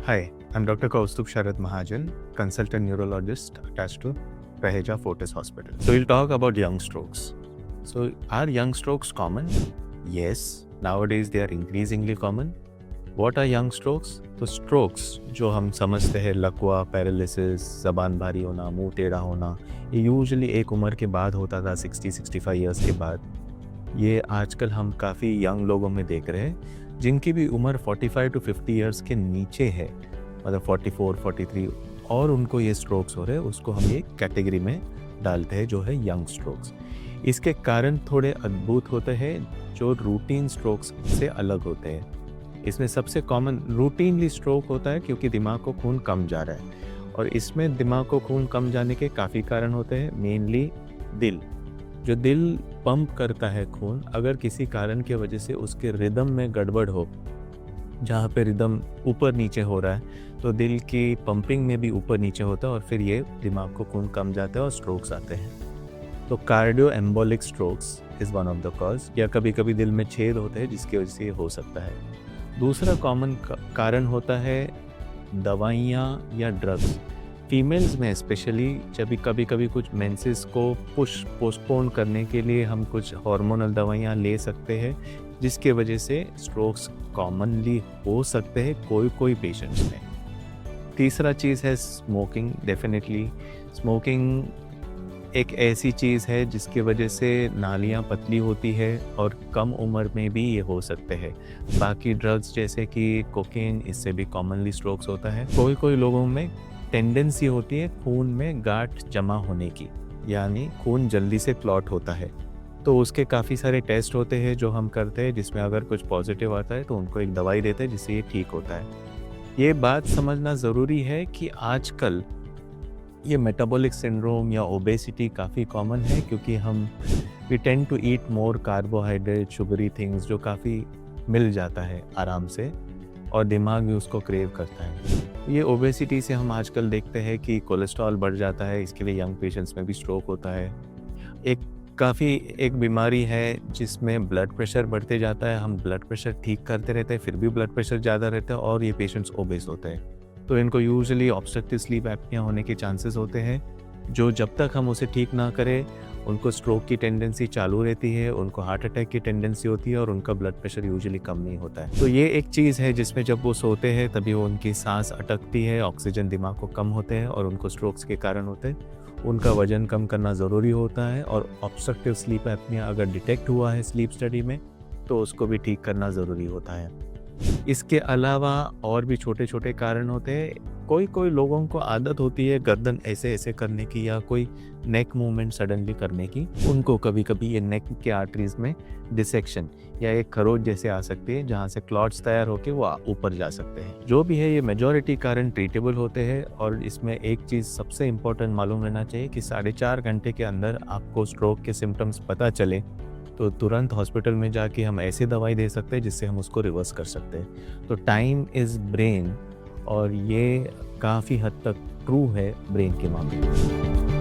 Hi, I'm Dr. Kaustubh Sharad Mahajan, consultant neurologist attached to Raheja Fortis Hospital. So we'll talk about young strokes. So are young strokes common? Yes, nowadays they are increasingly common. What are young strokes? तो strokes जो हम समझते हैं लकवा, paralysis, ज़बान भारी होना, मुंह टेढ़ा होना, ये यूजुअली एक उम्र के बाद होता था 60-65 ईयर्स के बाद। ये आजकल हम काफ़ी यंग लोगों में देख रहे हैं जिनकी भी उम्र 45 टू 50 इयर्स के नीचे है, मतलब 44, 43, और उनको ये स्ट्रोक्स हो रहे हैं, उसको हम ये कैटेगरी में डालते हैं जो है यंग स्ट्रोक्स। इसके कारण थोड़े अद्भुत होते हैं जो रूटीन स्ट्रोक्स से अलग होते हैं। इसमें सबसे कॉमन रूटीनली स्ट्रोक होता है क्योंकि दिमाग को खून कम जा रहा है, और इसमें दिमाग को खून कम जाने के काफ़ी कारण होते हैं। मेनली जो दिल पंप करता है खून, अगर किसी कारण की वजह से उसके रिदम में गड़बड़ हो, जहाँ पे रिदम ऊपर नीचे हो रहा है तो दिल की पंपिंग में भी ऊपर नीचे होता है, और फिर ये दिमाग को खून कम जाता है और स्ट्रोक्स आते हैं। तो cardio एम्बोलिक strokes is one of the cause, या कभी कभी दिल में छेद होते हैं जिसकी वजह से ये हो सकता है। दूसरा कॉमन कारण होता है दवाइयाँ या ड्रग्स। फीमेल्स में स्पेशली जब कभी कभी कुछ मेंसेस को पोस्टपोन करने के लिए हम कुछ हार्मोनल दवाइयाँ ले सकते हैं, जिसके वजह से स्ट्रोक्स कॉमनली हो सकते हैं कोई पेशेंट्स में। तीसरा चीज़ है स्मोकिंग। डेफिनेटली स्मोकिंग एक ऐसी चीज़ है जिसकी वजह से नालियाँ पतली होती है और कम उम्र में भी ये हो सकते हैं। बाकी ड्रग्स जैसे कि कोकेन, इससे भी कॉमनली स्ट्रोक्स होता है। कोई लोगों में टेंडेंसी होती है खून में गांठ जमा होने की, यानी खून जल्दी से क्लॉट होता है, तो उसके काफ़ी सारे टेस्ट होते हैं जो हम करते हैं, जिसमें अगर कुछ पॉजिटिव आता है तो उनको एक दवाई देते हैं जिससे ये ठीक होता है। ये बात समझना ज़रूरी है कि आजकल ये मेटाबॉलिक सिंड्रोम या ओबेसिटी काफ़ी कॉमन है, क्योंकि we tend to eat more carbohydrate, sugary things, जो काफ़ी मिल जाता है आराम से, और दिमाग भी उसको क्रेव करता है। ये ओबेसिटी से हम आजकल देखते हैं कि कोलेस्ट्रॉल बढ़ जाता है, इसके लिए यंग पेशेंट्स में भी स्ट्रोक होता है। एक बीमारी है जिसमें ब्लड प्रेशर बढ़ते जाता है, हम ब्लड प्रेशर ठीक करते रहते हैं फिर भी ब्लड प्रेशर ज़्यादा रहता है, और ये पेशेंट्स ओबेस होते हैं। तो इनको यूजुअली ऑब्स्ट्रक्टिव स्लीप एपनिया होने के चांसेस होते हैं, जो जब तक हम उसे ठीक ना करें उनको स्ट्रोक की टेंडेंसी चालू रहती है, उनको हार्ट अटैक की टेंडेंसी होती है, और उनका ब्लड प्रेशर यूजुअली कम नहीं होता है। तो ये एक चीज़ है जिसमें जब वो सोते हैं तभी वो उनकी सांस अटकती है, ऑक्सीजन दिमाग को कम होते हैं और उनको स्ट्रोक्स के कारण होते हैं। उनका वजन कम करना ज़रूरी होता है, और ऑब्स्ट्रक्टिव स्लीप एपनिया अगर डिटेक्ट हुआ है स्लीप स्टडी में तो उसको भी ठीक करना ज़रूरी होता है। इसके अलावा और भी छोटे छोटे कारण होते हैं। कोई लोगों को आदत होती है गर्दन ऐसे करने की, या कोई नेक मूवमेंट सडनली करने की, उनको कभी कभी ये नेक के आर्टरीज में डिसेक्शन या एक खरोच जैसे आ सकती है, जहाँ से क्लॉट्स तैयार होकर वो ऊपर जा सकते हैं। जो भी है, ये मेजॉरिटी कारण ट्रीटेबल होते हैं, और इसमें एक चीज़ सबसे इम्पोर्टेंट मालूम रहना चाहिए कि 4.5 घंटे के अंदर आपको स्ट्रोक के सिम्टम्स पता चले तो तुरंत हॉस्पिटल में जाके हम ऐसी दवाई दे सकते हैं जिससे हम उसको रिवर्स कर सकते हैं। तो टाइम इज़ ब्रेन, और ये काफ़ी हद तक ट्रू है ब्रेन के मामले में।